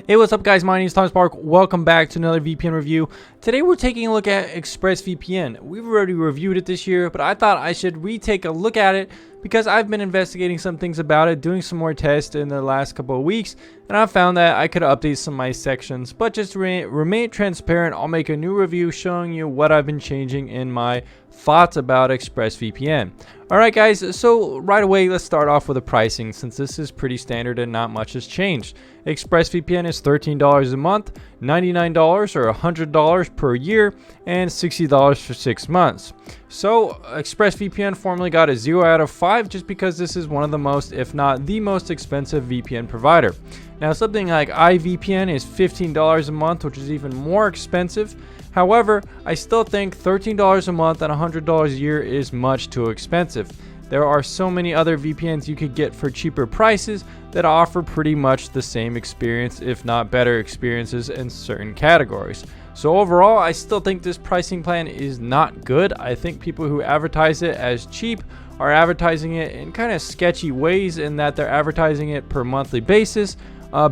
Hey, what's up guys, my name is Thomas Park. Welcome back to another VPN review. Today we're taking a look at ExpressVPN. We've already reviewed it this year, but I thought I should retake a look at it because I've been investigating some things about it, doing some more tests in the last couple of weeks, and I found that I could update some of my sections. But just to remain transparent, I'll make a new review showing you what I've been changing in my thoughts about ExpressVPN. Alright guys, so right away let's start off with the pricing, since this is pretty standard and not much has changed. ExpressVPN is $13 a month, $99 or $100 per year, and $60 for 6 months. So ExpressVPN formally got a 0 out of 5 just because this is one of the most, if not the most expensive VPN provider. Now something like iVPN is $15 a month, which is even more expensive. However, I still think $13 a month and $100 a year is much too expensive. There are so many other VPNs you could get for cheaper prices that offer pretty much the same experience, if not better experiences in certain categories. So overall, I still think this pricing plan is not good. I think people who advertise it as cheap are advertising it in kind of sketchy ways, in that they're advertising it per monthly basis.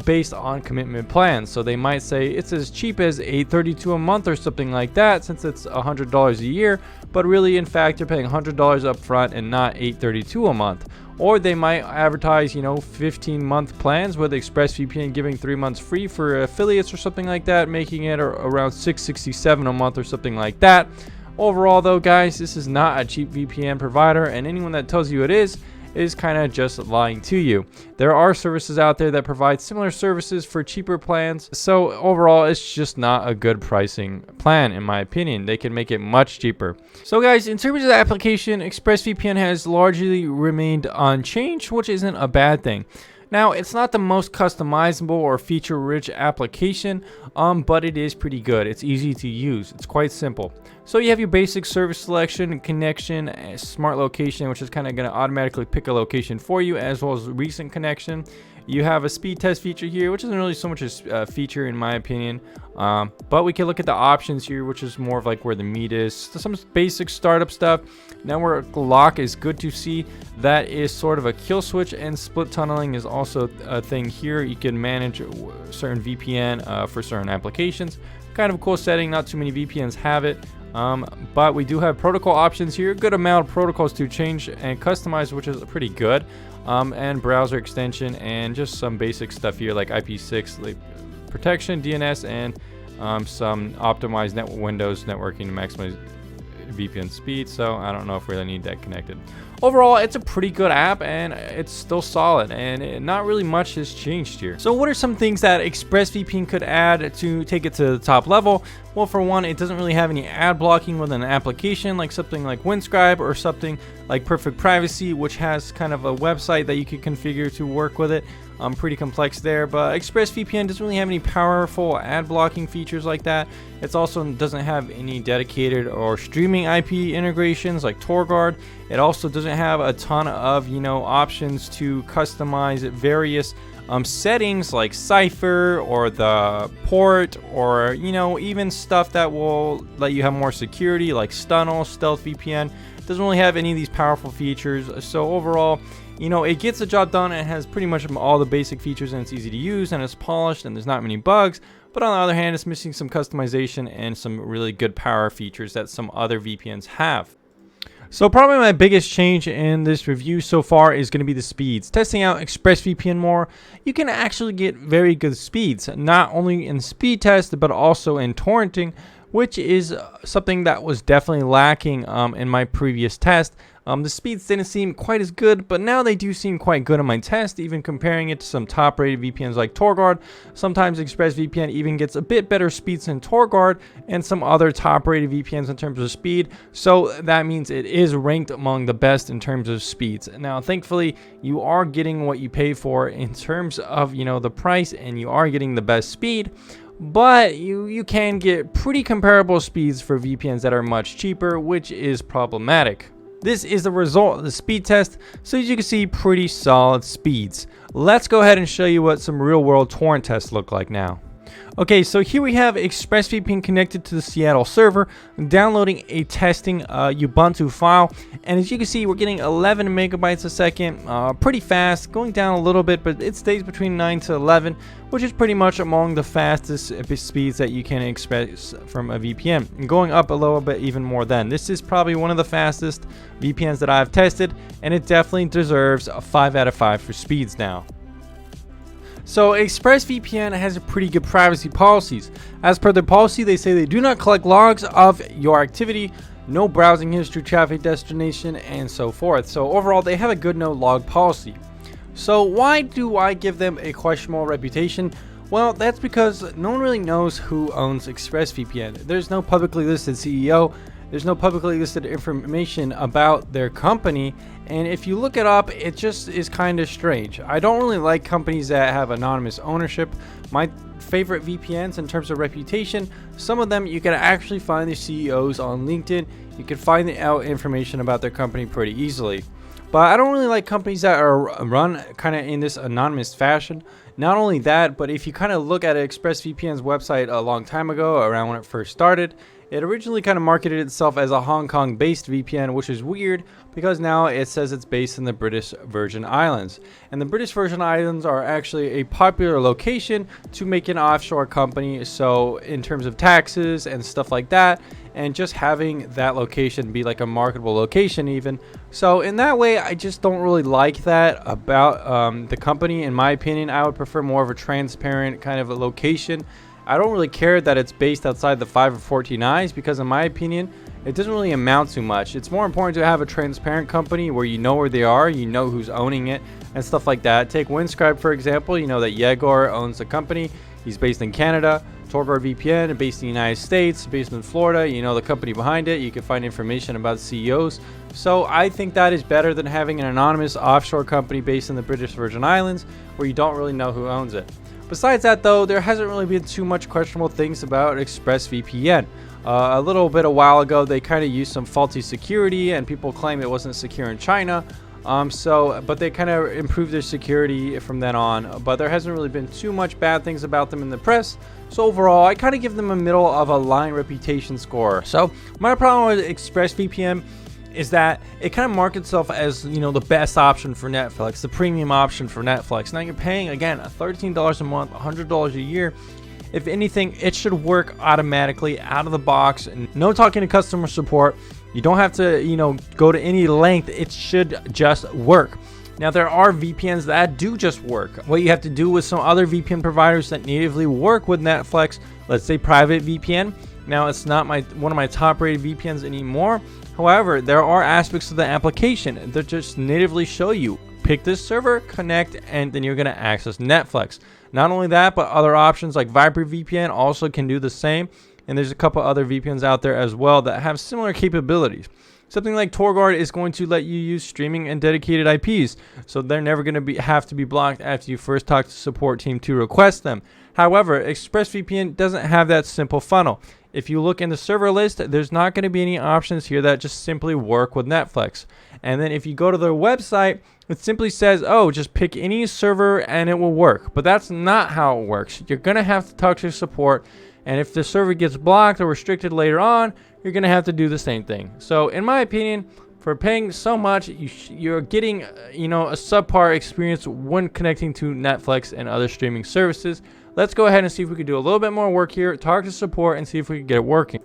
Based on commitment plans. So they might say it's as cheap as $832 a month or something like that, since it's $100 a year, but really in fact you're paying $100 up front and not $832 a month. Or they might advertise 15-month plans with ExpressVPN giving 3 months free for affiliates or something like that, making it around $667 a month or something like that. Overall though guys, this is not a cheap VPN provider, and anyone that tells you it is kind of just lying to you. There are services out there that provide similar services for cheaper plans, so overall it's just not a good pricing plan in my opinion. They can make it much cheaper. So guys, in terms of the application, ExpressVPN has largely remained unchanged, which isn't a bad thing. Now, it's not the most customizable or feature-rich application, but it is pretty good. It's easy to use. It's quite simple. So you have your basic service selection, connection, smart location, which is kind of going to automatically pick a location for you, as well as recent connection. You have a speed test feature here, which isn't really so much a feature in my opinion, but we can look at the options here, which is more of like where the meat is. Some basic startup stuff. Network lock is good to see. That is sort of a kill switch, and split tunneling is also a thing here. You can manage certain VPN for certain applications. Kind of a cool setting. Not too many VPNs have it. But we do have protocol options here, a good amount of protocols to change and customize, which is pretty good, and browser extension, and just some basic stuff here like IP6 protection, DNS, and some optimized Windows networking to maximize VPN speed. So I don't know if we really need that connected. Overall, it's a pretty good app, and it's still solid, and not really much has changed here. So what are some things that ExpressVPN could add to take it to the top level? Well, for one, it doesn't really have any ad blocking within an application, like something like Windscribe or something like Perfect Privacy, which has kind of a website that you could configure to work with it. Pretty complex there, but ExpressVPN doesn't really have any powerful ad blocking features like that. It also doesn't have any dedicated or streaming IP integrations like TorGuard. It also doesn't have a ton of options to customize various settings like cipher or the port, or even stuff that will let you have more security like Stunnel, Stealth VPN. It doesn't really have any of these powerful features. So overall, it gets the job done and has pretty much all the basic features, and it's easy to use, and it's polished, and there's not many bugs. But on the other hand, it's missing some customization and some really good power features that some other VPNs have. So probably my biggest change in this review so far is going to be the speeds. Testing out ExpressVPN more, you can actually get very good speeds, not only in speed test but also in torrenting, which is something that was definitely lacking in my previous test. The speeds didn't seem quite as good, but now they do seem quite good in my test, even comparing it to some top-rated VPNs like TorGuard. Sometimes ExpressVPN even gets a bit better speeds than TorGuard and some other top-rated VPNs in terms of speed, so that means it is ranked among the best in terms of speeds. Now, thankfully, you are getting what you pay for in terms of, the price, and you are getting the best speed. But you can get pretty comparable speeds for VPNs that are much cheaper, which is problematic. This is the result of the speed test, so as you can see, pretty solid speeds. Let's go ahead and show you what some real world torrent tests look like now. Okay, so here we have ExpressVPN connected to the Seattle server, downloading a testing Ubuntu file, and as you can see, we're getting 11 megabytes a second, pretty fast, going down a little bit, but it stays between 9 to 11, which is pretty much among the fastest speeds that you can expect from a VPN, and going up a little bit even more than. This is probably one of the fastest VPNs that I've tested, and it definitely deserves a 5 out of 5 for speeds now. So ExpressVPN has a pretty good privacy policies. As per their policy, they say they do not collect logs of your activity, no browsing history, traffic destination, and so forth. So overall, they have a good no log policy. So why do I give them a questionable reputation? Well, that's because no one really knows who owns ExpressVPN. There's no publicly listed CEO. There's no publicly listed information about their company, and if you look it up, it just is kind of strange. I don't really like companies that have anonymous ownership. My favorite VPNs in terms of reputation, some of them you can actually find the CEOs on LinkedIn. You can find out information about their company pretty easily. But I don't really like companies that are run kind of in this anonymous fashion. Not only that, but if you kind of look at ExpressVPN's website a long time ago, around when it first started, it originally kind of marketed itself as a Hong Kong based VPN, which is weird because now it says it's based in the British Virgin Islands. And the British Virgin Islands are actually a popular location to make an offshore company. So in terms of taxes and stuff like that, and just having that location be like a marketable location even. So in that way, I just don't really like that about the company. In my opinion, I would prefer more of a transparent kind of a location. I don't really care that it's based outside the 5 or 14 eyes because in my opinion, it doesn't really amount to much. It's more important to have a transparent company where you know where they are, you know who's owning it, and stuff like that. Take Windscribe, for example. You know that Yegor owns the company. He's based in Canada. Torguard VPN, based in the United States, based in Florida. You know the company behind it. You can find information about the CEOs. So I think that is better than having an anonymous offshore company based in the British Virgin Islands where you don't really know who owns it. Besides that though, there hasn't really been too much questionable things about ExpressVPN. A little bit a while ago, they kind of used some faulty security and people claim it wasn't secure in China. But they kind of improved their security from then on. But there hasn't really been too much bad things about them in the press. So overall, I kind of give them a middle of a line reputation score. So my problem with ExpressVPN is that it kind of markets itself as, you know, the best option for Netflix, the premium option for Netflix. Now you're paying, again, $13 a month, $100 a year. If anything, it should work automatically out of the box and no talking to customer support. You don't have to, you know, go to any length. It should just work. Now there are VPNs that do just work. What you have to do with some other VPN providers that natively work with Netflix, let's say Private VPN. Now it's not one of my top rated VPNs anymore. However, there are aspects of the application that just natively show you pick this server, connect, and then you're going to access Netflix. Not only that, but other options like Viper VPN also can do the same. And there's a couple other VPNs out there as well that have similar capabilities. Something like Torguard is going to let you use streaming and dedicated IPs, so they're never going to have to be blocked after you first talk to the support team to request them. However, ExpressVPN doesn't have that simple funnel. If you look in the server list, there's not going to be any options here that just simply work with Netflix. And then if you go to their website, it simply says, oh, just pick any server and it will work. But that's not how it works. You're going to have to talk to support. And if the server gets blocked or restricted later on, you're going to have to do the same thing. So in my opinion, for paying so much, you're getting, you know, a subpar experience when connecting to Netflix and other streaming services. Let's go ahead and see if we can do a little bit more work here, talk to support, and see if we can get it working.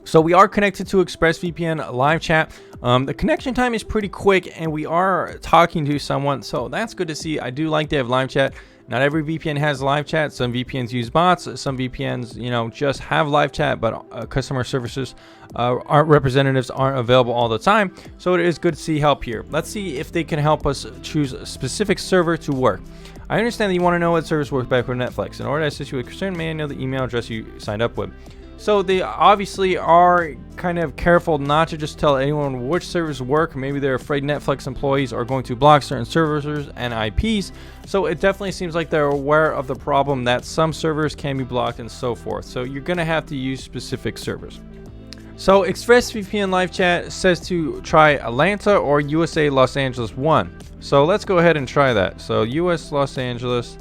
So we are connected to ExpressVPN live chat. The connection time is pretty quick, and we are talking to someone, so that's good to see. I do like to have live chat. Not every VPN has live chat. Some VPNs use bots. Some VPNs, you know, just have live chat, but customer services representatives aren't available all the time. So it is good to see help here. Let's see if they can help us choose a specific server to work. I understand that you want to know what service works better for Netflix. In order to assist you with concern, may I know the email address you signed up with? So they obviously are kind of careful not to just tell anyone which servers work. Maybe they're afraid Netflix employees are going to block certain servers and IPs. So it definitely seems like they're aware of the problem that some servers can be blocked and so forth. So you're going to have to use specific servers. So ExpressVPN live chat says to try Atlanta or USA Los Angeles 1. So let's go ahead and try that. So US Los Angeles.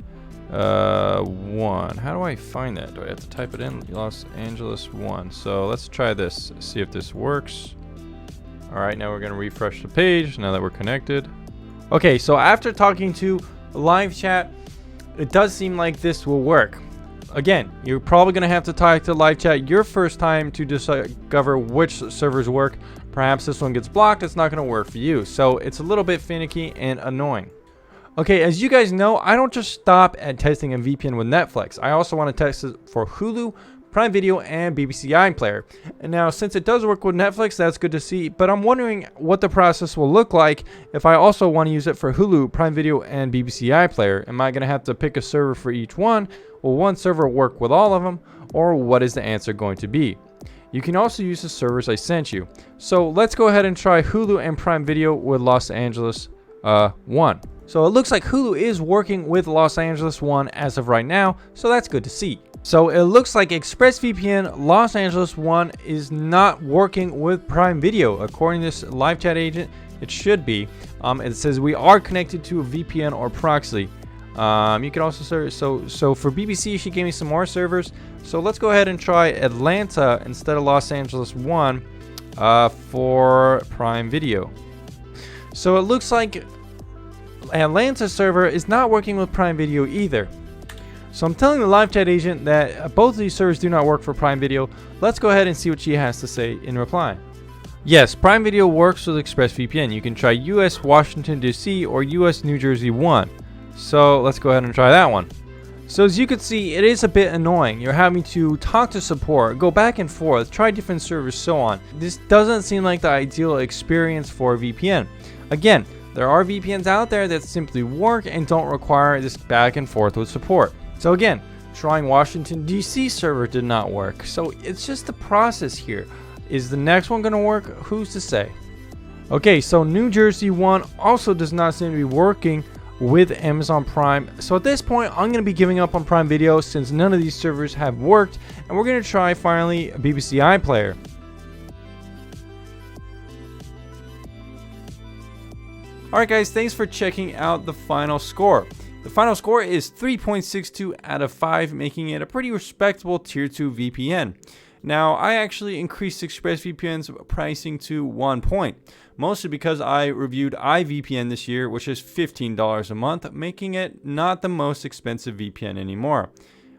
1. How do I find that? Do I have to type it in? Los Angeles 1. So let's try this, see if this works. All right, now we're gonna refresh the page now that we're connected. Okay, so after talking to live chat, it does seem like this will work. Again, you're probably gonna have to talk to live chat your first time to discover which servers work. Perhaps this one gets blocked, it's not gonna work for you. So it's a little bit finicky and annoying. Okay, as you guys know, I don't just stop at testing a VPN with Netflix. I also want to test it for Hulu, Prime Video, and BBC iPlayer. And now, since it does work with Netflix, that's good to see. But I'm wondering what the process will look like if I also want to use it for Hulu, Prime Video, and BBC iPlayer. Am I going to have to pick a server for each one? Will one server work with all of them? Or what is the answer going to be? You can also use the servers I sent you. So let's go ahead and try Hulu and Prime Video with Los Angeles 1. So it looks like Hulu is working with Los Angeles 1 as of right now, so that's good to see. So it looks like ExpressVPN Los Angeles 1 is not working with Prime Video. According to this live chat agent, it should be. It says we are connected to a VPN or proxy. You can also search, so for BBC, she gave me some more servers. So let's go ahead and try Atlanta instead of Los Angeles 1 for Prime Video. So it looks like Atlanta server is not working with Prime Video either. So I'm telling the live chat agent that both of these servers do not work for Prime Video. Let's go ahead and see what she has to say in reply. Yes, Prime Video works with ExpressVPN. You can try US Washington DC or US New Jersey 1. So let's go ahead and try that one. So as you can see, it is a bit annoying. You're having to talk to support, go back and forth, try different servers, so on. This doesn't seem like the ideal experience for a VPN. Again, there are VPNs out there that simply work and don't require this back and forth with support. So again, trying Washington DC server did not work. So it's just the process here. Is the next one gonna work? Who's to say? Okay, so New Jersey 1 also does not seem to be working with Amazon Prime. So at this point, I'm gonna be giving up on Prime Video since none of these servers have worked, and we're gonna try finally BBC iPlayer. Alright guys, thanks for checking out the final score. The final score is 3.62 out of 5, making it a pretty respectable tier 2 VPN. Now, I actually increased ExpressVPN's pricing to 1 point, mostly because I reviewed iVPN this year, which is $15 a month, making it not the most expensive VPN anymore.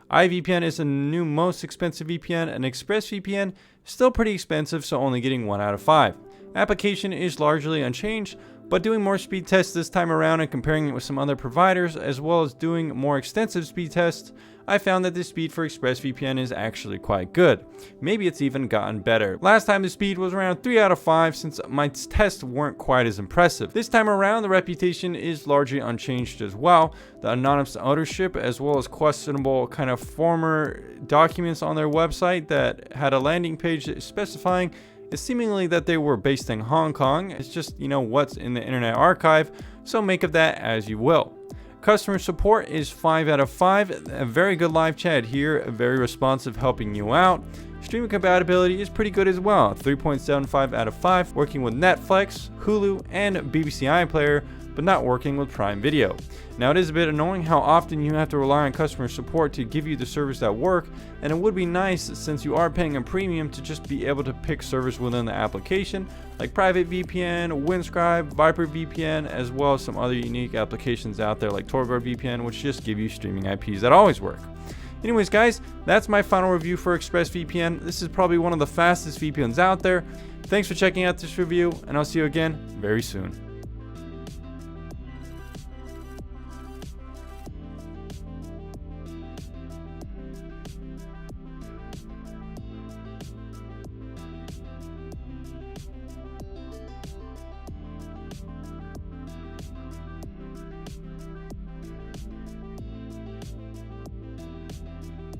iVPN is the new most expensive VPN, and ExpressVPN is still pretty expensive, so only getting 1 out of 5. Application is largely unchanged, but doing more speed tests this time around and comparing it with some other providers, as well as doing more extensive speed tests, I found that the speed for ExpressVPN is actually quite good. Maybe it's even gotten better. Last time the speed was around 3 out of 5 since my tests weren't quite as impressive. This time around, the reputation is largely unchanged as well. The anonymous ownership, as well as questionable kind of former documents on their website that had a landing page specifying is seemingly that they were based in Hong Kong. It's just, you know, what's in the Internet Archive, so make of that as you will. Customer support is 5 out of 5. A very good live chat here, very responsive, helping you out. Streaming compatibility is pretty good as well, 3.75 out of 5, working with Netflix, Hulu, and BBC iPlayer, but not working with Prime Video. Now, it is a bit annoying how often you have to rely on customer support to give you the servers that work, and it would be nice, since you are paying a premium, to just be able to pick servers within the application, like Private VPN, Windscribe, Viper VPN, as well as some other unique applications out there like Torguard VPN, which just give you streaming IPs that always work. Anyways guys, that's my final review for ExpressVPN. This is probably one of the fastest VPNs out there. Thanks for checking out this review, and I'll see you again very soon.